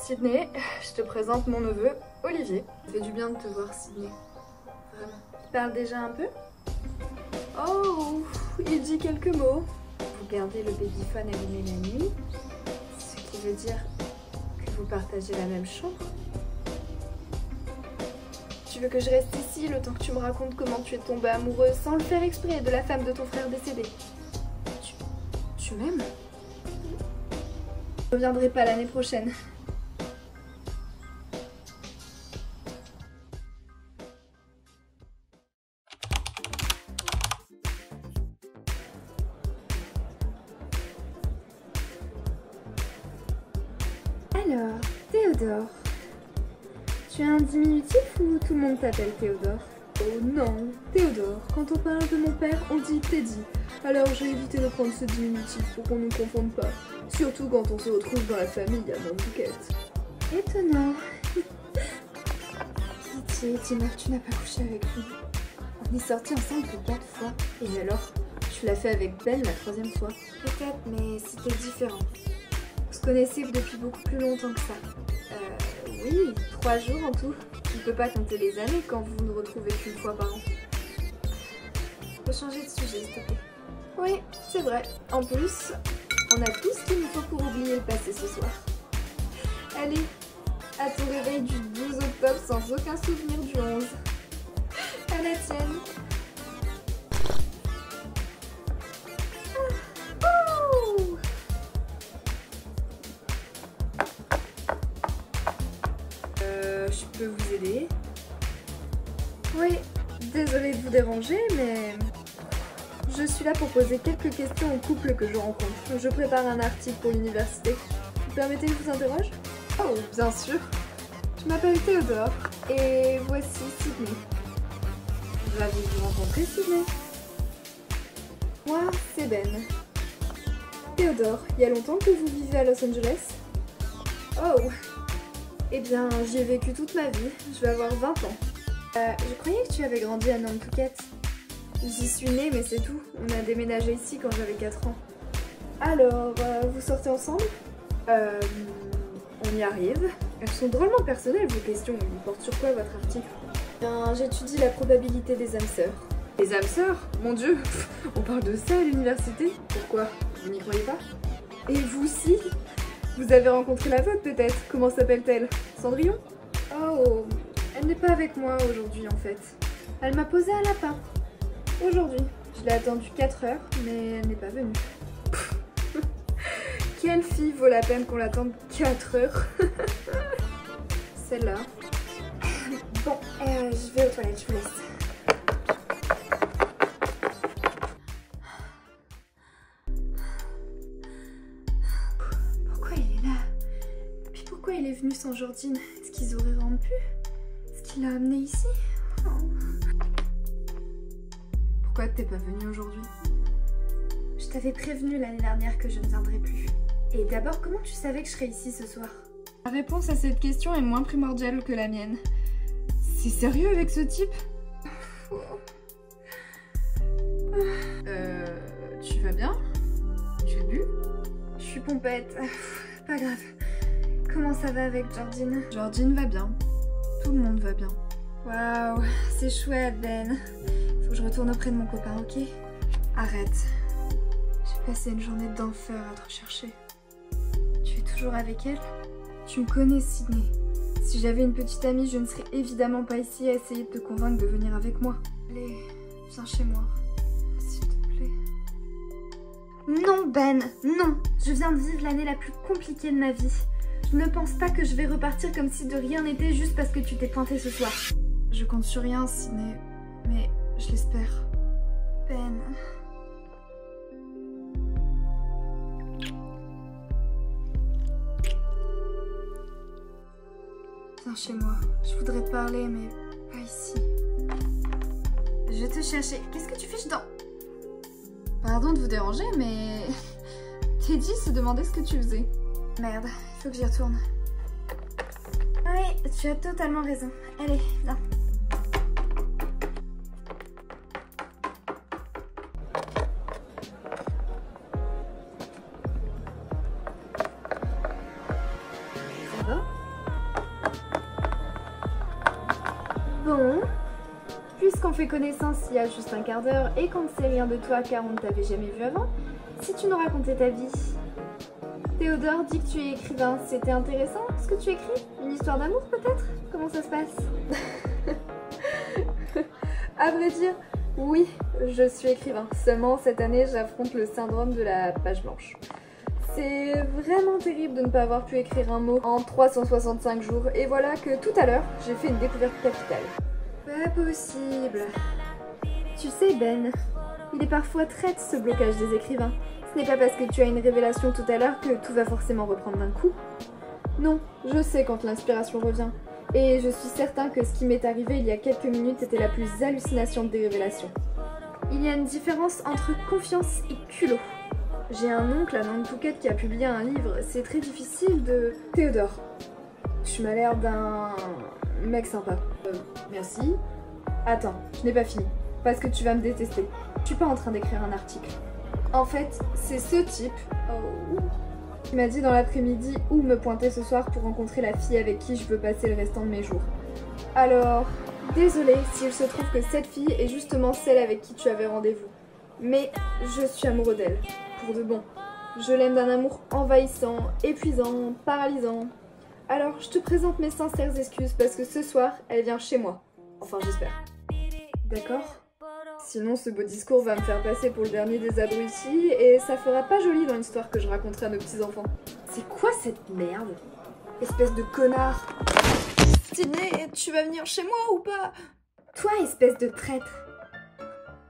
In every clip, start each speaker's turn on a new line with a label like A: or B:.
A: Sydney, je te présente mon neveu, Olivier. Ça fait du bien de te voir, Sydney. Vraiment. Tu parles déjà un peu? Oh, il dit quelques mots. Vous gardez le babyphone allumé la nuit, ce qui veut dire que vous partagez la même chambre. Tu veux que je reste ici le temps que tu me racontes comment tu es tombée amoureuse sans le faire exprès de la femme de ton frère décédé? Tu m'aimes? Je reviendrai pas l'année prochaine. Alors, Théodore, tu as un diminutif ou tout le monde t'appelle Théodore? Oh non, Théodore, quand on parle de mon père, on dit Teddy. Alors j'ai évité de prendre ce diminutif pour qu'on ne nous confonde pas. Surtout quand on se retrouve dans la famille à Nantucket. Étonnant. Pitié, dis-moi que tu n'as pas couché avec lui. On est sortis ensemble que 4 fois. Et alors, tu l'as fait avec Ben la 3e fois? Peut-être, mais c'était différent. Vous se connaissez depuis beaucoup plus longtemps que ça. Oui, 3 jours en tout. Tu ne peux pas compter les années quand vous ne retrouvez qu'une fois par an. Faut changer de sujet, s'il te plaît. Oui, c'est vrai. En plus, on a tout ce qu'il nous faut pour oublier le passé ce soir. Allez, à ton réveil du 12 octobre sans aucun souvenir du 11. À la tienne. Je peux vous aider? Oui, désolée de vous déranger, mais je suis là pour poser quelques questions aux couples que je rencontre. Je prépare un article pour l'université. Vous permettez que je vous interroge? Oh, bien sûr. Je m'appelle Théodore et voici Sydney. Ravie de vous rencontrer, Sydney. Moi, c'est Ben. Théodore, il y a longtemps que vous vivez à Los Angeles? Oh! Eh bien, j'y ai vécu toute ma vie, je vais avoir 20 ans. Je croyais que tu avais grandi à Nantucket. J'y suis née, mais c'est tout. On a déménagé ici quand j'avais 4 ans. Alors, vous sortez ensemble? On y arrive. Elles sont drôlement personnelles, vos questions. Ils portent sur quoi, votre article? Bien, j'étudie la probabilité des âmes sœurs. Les âmes sœurs? Mon Dieu, on parle de ça à l'université? Pourquoi? Vous n'y croyez pas? Et vous aussi? Vous avez rencontré la vôtre peut-être? Comment s'appelle-t-elle? Cendrillon? Oh, elle n'est pas avec moi aujourd'hui en fait. Elle m'a posé un lapin. Aujourd'hui. Je l'ai attendue 4 heures, mais elle n'est pas venue. Quelle fille vaut la peine qu'on l'attende 4 heures? Celle-là. Bon, je vais aux toilettes, je vous laisse. Il est venu sans Jordine. Est-ce qu'ils auraient rompu? Est-ce qu'il l'a amené ici? Oh. Pourquoi t'es pas venue aujourd'hui? Je t'avais prévenu l'année dernière que je ne viendrais plus. Et d'abord, comment tu savais que je serais ici ce soir? La réponse à cette question est moins primordiale que la mienne. C'est sérieux avec ce type? Tu vas bien? Tu as bu? Je suis pompette. Pas grave. Comment ça va avec Jordine? Jordine va bien. Tout le monde va bien. Waouh, c'est chouette, Ben. Faut que je retourne auprès de mon copain, ok? Arrête. J'ai passé une journée d'enfer à te rechercher. Tu es toujours avec elle? Tu me connais, Sydney. Si j'avais une petite amie, je ne serais évidemment pas ici à essayer de te convaincre de venir avec moi. Allez, viens chez moi. S'il te plaît. Non, Ben, non. Je viens de vivre l'année la plus compliquée de ma vie. Je ne pense pas que je vais repartir comme si de rien n'était juste parce que tu t'es pointé ce soir. Je compte sur rien, Sydney, mais je l'espère. Ben... Viens chez moi. Je voudrais te parler, mais pas ici. Je te cherchais. Qu'est-ce que tu fais dedans? Pardon de vous déranger, mais... Teddy se demandait ce que tu faisais. Merde, il faut que j'y retourne. Oui, tu as totalement raison. Allez, viens. Ça va? puisqu'on fait connaissance il y a juste un quart d'heure et qu'on ne sait rien de toi car on ne t'avait jamais vu avant, si tu nous racontais ta vie. Théodore dit que tu es écrivain, c'était intéressant ce que tu écris? Une histoire d'amour peut-être? Comment ça se passe? À vrai dire, oui, je suis écrivain. Seulement cette année j'affronte le syndrome de la page blanche. C'est vraiment terrible de ne pas avoir pu écrire un mot en 365 jours et voilà que tout à l'heure j'ai fait une découverte capitale. Pas possible. Tu sais Ben, il est parfois traite ce blocage des écrivains. Ce n'est pas parce que tu as une révélation tout à l'heure que tout va forcément reprendre d'un coup. Non, je sais quand l'inspiration revient. Et je suis certain que ce qui m'est arrivé il y a quelques minutes était la plus hallucinante des révélations. Il y a une différence entre confiance et culot. J'ai un oncle à Nantucket qui a publié un livre, c'est très difficile de... Théodore, tu m'as l'air d'un mec sympa. Merci. Attends, je n'ai pas fini, parce que tu vas me détester. Je suis pas en train d'écrire un article. En fait, c'est ce type qui m'a dit dans l'après-midi où me pointer ce soir pour rencontrer la fille avec qui je veux passer le restant de mes jours. Alors, désolée s'il se trouve que cette fille est justement celle avec qui tu avais rendez-vous. Mais je suis amoureux d'elle, pour de bon. Je l'aime d'un amour envahissant, épuisant, paralysant. Alors, je te présente mes sincères excuses parce que ce soir, elle vient chez moi. Enfin, j'espère. D'accord? Sinon, ce beau discours va me faire passer pour le dernier des abrutis et ça fera pas joli dans l'histoire que je raconterai à nos petits-enfants. C'est quoi cette merde? Espèce de connard! Sydney, tu vas venir chez moi ou pas? Toi, espèce de traître!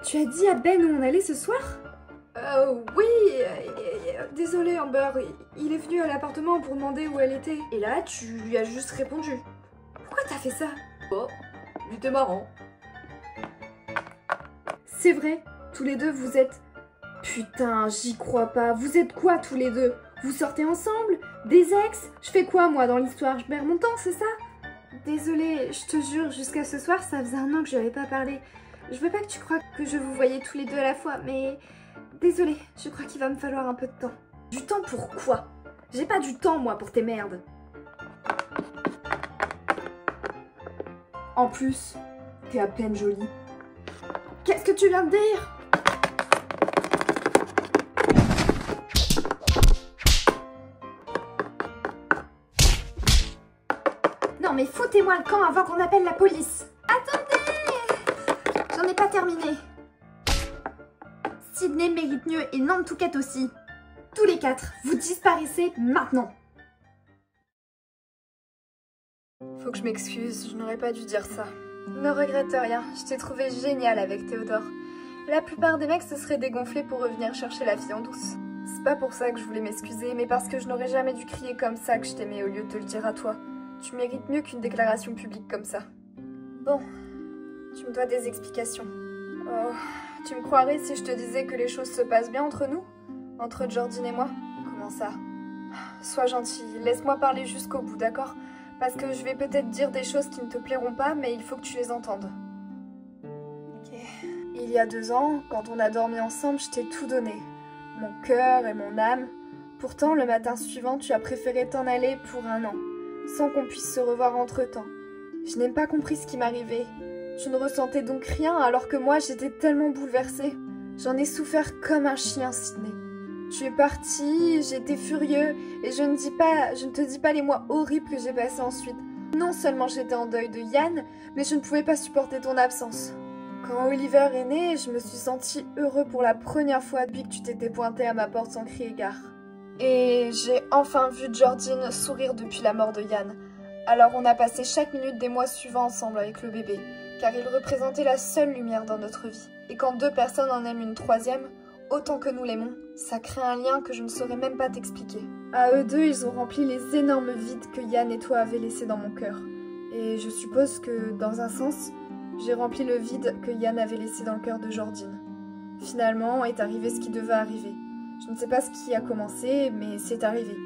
A: Tu as dit à Ben où on allait ce soir? Oui, désolé Amber, il est venu à l'appartement pour demander où elle était. Et là, tu lui as juste répondu. Pourquoi t'as fait ça? Oh, il était marrant. C'est vrai, tous les deux vous êtes... Putain, j'y crois pas. Vous êtes quoi tous les deux? Vous sortez ensemble? Des ex? Je fais quoi moi dans l'histoire? Je perds mon temps, c'est ça? Désolée, je te jure, jusqu'à ce soir, ça faisait un an que je n'avais pas parlé. Je veux pas que tu crois que je vous voyais tous les deux à la fois, mais... Désolée, je crois qu'il va me falloir un peu de temps. Du temps pour quoi? J'ai pas du temps, moi, pour tes merdes. En plus, t'es à peine jolie. Qu'est-ce que tu viens de dire? Non mais foutez-moi le camp avant qu'on appelle la police. Attendez! J'en ai pas terminé. Sydney mérite mieux et Nantucket aussi. Tous les quatre, vous disparaissez maintenant. Faut que je m'excuse, je n'aurais pas dû dire ça. Ne regrette rien, je t'ai trouvé génial avec Théodore. La plupart des mecs se seraient dégonflés pour revenir chercher la fille en douce. C'est pas pour ça que je voulais m'excuser, mais parce que je n'aurais jamais dû crier comme ça que je t'aimais au lieu de te le dire à toi. Tu mérites mieux qu'une déclaration publique comme ça. Bon, tu me dois des explications. Oh, tu me croirais si je te disais que les choses se passent bien entre nous? Entre Jordine et moi? Comment ça? Sois gentil, laisse-moi parler jusqu'au bout, d'accord? Parce que je vais peut-être dire des choses qui ne te plairont pas, mais il faut que tu les entendes. Ok. Il y a 2 ans, quand on a dormi ensemble, je t'ai tout donné. Mon cœur et mon âme. Pourtant, le matin suivant, tu as préféré t'en aller pour 1 an, sans qu'on puisse se revoir entre-temps. Je n'ai pas compris ce qui m'arrivait. Tu ne ressentais donc rien, alors que moi, j'étais tellement bouleversée. J'en ai souffert comme un chien, Sydney. Tu es parti, j'étais furieux, et je ne te dis pas les mois horribles que j'ai passés ensuite. Non seulement j'étais en deuil de Yann, mais je ne pouvais pas supporter ton absence. Quand Oliver est né, je me suis sentie heureux pour la première fois depuis que tu t'étais pointé à ma porte sans crier gare. Et j'ai enfin vu Jordine sourire depuis la mort de Yann. Alors on a passé chaque minute des mois suivants ensemble avec le bébé, car il représentait la seule lumière dans notre vie. Et quand 2 personnes en aiment une troisième, autant que nous l'aimons, ça crée un lien que je ne saurais même pas t'expliquer. À eux deux, ils ont rempli les énormes vides que Yann et toi avez laissés dans mon cœur. Et je suppose que, dans un sens, j'ai rempli le vide que Yann avait laissé dans le cœur de Jordine. Finalement, est arrivé ce qui devait arriver. Je ne sais pas ce qui a commencé, mais c'est arrivé.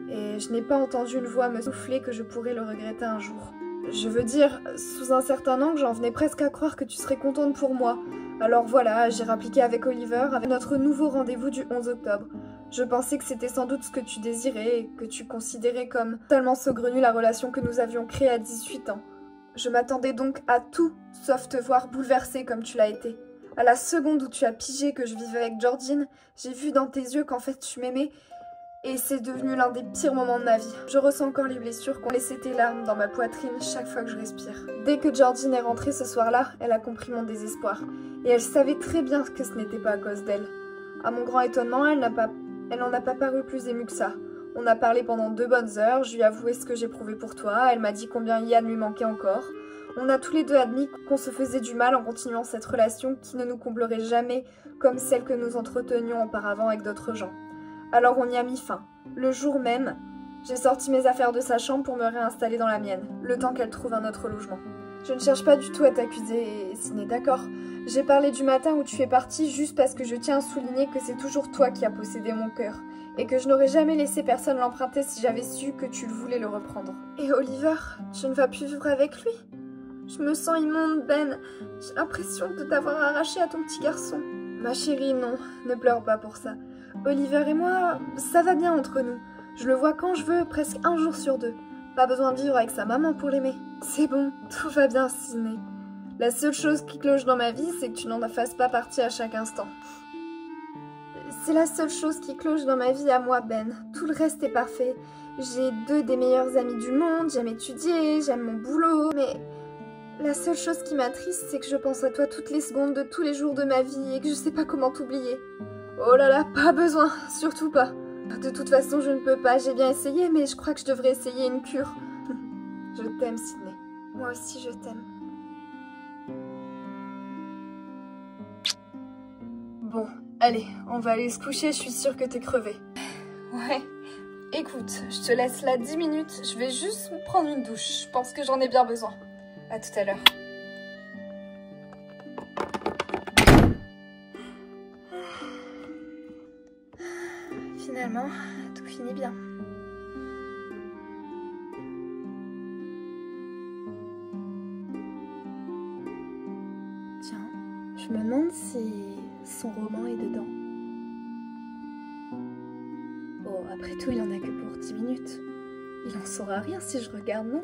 A: Et je n'ai pas entendu une voix me souffler que je pourrais le regretter un jour. Je veux dire, sous un certain angle, j'en venais presque à croire que tu serais contente pour moi. Alors voilà, j'ai rappliqué avec Oliver, avec notre nouveau rendez-vous du 11 octobre. Je pensais que c'était sans doute ce que tu désirais et que tu considérais comme tellement saugrenue la relation que nous avions créée à 18 ans. Je m'attendais donc à tout, sauf te voir bouleversée comme tu l'as été. À la seconde où tu as pigé que je vivais avec Jordine, j'ai vu dans tes yeux qu'en fait tu m'aimais, et c'est devenu l'un des pires moments de ma vie. Je ressens encore les blessures qu'ont laissé tes larmes dans ma poitrine chaque fois que je respire. Dès que Jordine est rentrée ce soir-là, elle a compris mon désespoir, et elle savait très bien que ce n'était pas à cause d'elle. À mon grand étonnement, elle n'en a pas paru plus émue que ça. On a parlé pendant 2 bonnes heures, je lui ai avoué ce que j'éprouvais pour toi, elle m'a dit combien Yann lui manquait encore. On a tous les deux admis qu'on se faisait du mal en continuant cette relation qui ne nous comblerait jamais comme celle que nous entretenions auparavant avec d'autres gens. Alors on y a mis fin. Le jour même, j'ai sorti mes affaires de sa chambre pour me réinstaller dans la mienne, le temps qu'elle trouve un autre logement. Je ne cherche pas du tout à t'accuser, Sydney, d'accord? J'ai parlé du matin où tu es partie juste parce que je tiens à souligner que c'est toujours toi qui as possédé mon cœur, et que je n'aurais jamais laissé personne l'emprunter si j'avais su que tu voulais le reprendre. Et Oliver, tu ne vas plus vivre avec lui? Je me sens immonde, Ben. J'ai l'impression de t'avoir arraché à ton petit garçon. Ma chérie, non, ne pleure pas pour ça. Oliver et moi, ça va bien entre nous. Je le vois quand je veux, presque 1 jour sur 2. Pas besoin de vivre avec sa maman pour l'aimer. C'est bon, tout va bien, Sydney. La seule chose qui cloche dans ma vie, c'est que tu n'en fasses pas partie à chaque instant. C'est la seule chose qui cloche dans ma vie à moi, Ben. Tout le reste est parfait. J'ai 2 des meilleurs amis du monde, j'aime étudier, j'aime mon boulot, mais... La seule chose qui m'attriste, c'est que je pense à toi toutes les secondes de tous les jours de ma vie et que je sais pas comment t'oublier. Oh là là, pas besoin, surtout pas. De toute façon, je ne peux pas, j'ai bien essayé, mais je crois que je devrais essayer une cure. Je t'aime, Sydney. Moi aussi, je t'aime. Bon, allez, on va aller se coucher, je suis sûre que t'es crevée. Ouais. Écoute, je te laisse là 10 minutes, je vais juste me prendre une douche. Je pense que j'en ai bien besoin. À tout à l'heure. Finalement, tout finit bien. Tiens, je me demande si son roman est dedans. Bon, après tout, il n'y en a que pour 10 minutes. Il en saura rien si je regarde, non?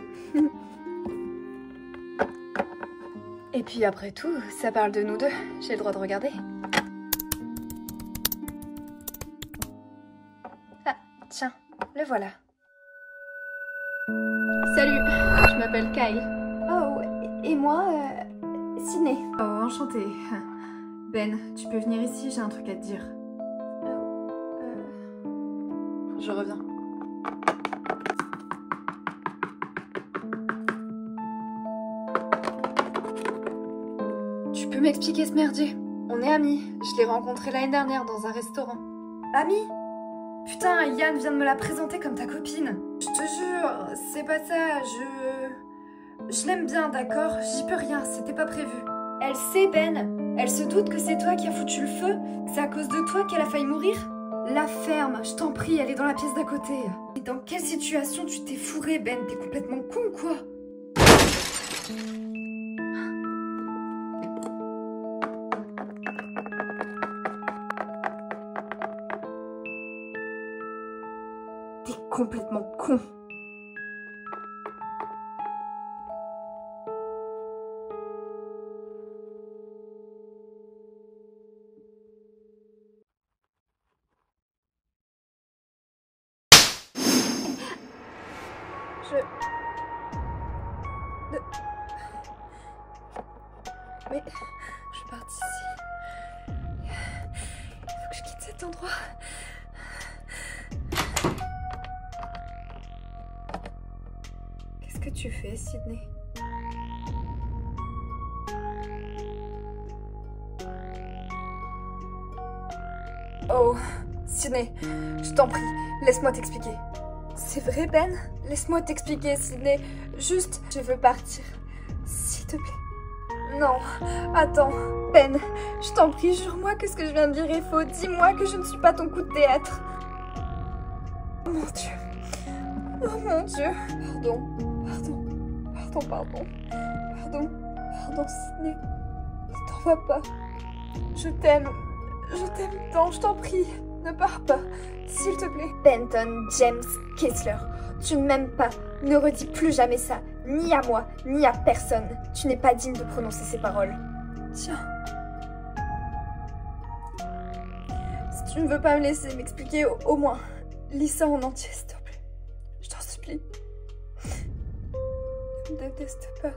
A: Et puis après tout, ça parle de nous deux. J'ai le droit de regarder. Ah, tiens, le voilà. Salut, je m'appelle Kyle. Oh, et moi, Sydney. Oh, enchantée. Ben, tu peux venir ici, j'ai un truc à te dire. Je reviens. Tu peux m'expliquer ce merdier? On est amis. Je l'ai rencontré l'année dernière dans un restaurant. Amis? Putain, Yann vient de me la présenter comme ta copine. Je te jure, c'est pas ça, je l'aime bien, d'accord? J'y peux rien, c'était pas prévu. Elle sait, Ben. Elle se doute que c'est toi qui as foutu le feu, que c'est à cause de toi qu'elle a failli mourir. La ferme, je t'en prie, elle est dans la pièce d'à côté. Et dans quelle situation tu t'es fourré, Ben? T'es complètement con ou quoi? T'es complètement con. Mais je pars d'ici. Il faut que je quitte cet endroit. Qu'est-ce que tu fais, Sydney? Oh, Sydney, je t'en prie, laisse-moi t'expliquer. C'est vrai, Ben? Laisse-moi t'expliquer, Sydney. Juste, je veux partir. S'il te plaît. Non, attends. Ben, je t'en prie, jure-moi que ce que je viens de dire est faux. Dis-moi que je ne suis pas ton coup de théâtre. Oh mon Dieu. Oh mon Dieu. Pardon, pardon. Pardon, Sydney. Ne t'en vas pas. Je t'aime tant, je t'en prie. Ne pars pas, s'il te plaît. Benton James Kessler, tu ne m'aimes pas. Ne redis plus jamais ça. Ni à moi, ni à personne. Tu n'es pas digne de prononcer ces paroles. Tiens. Si tu ne veux pas me laisser m'expliquer, au moins, lis ça en entier, s'il te plaît. Je t'en supplie. Je ne déteste pas.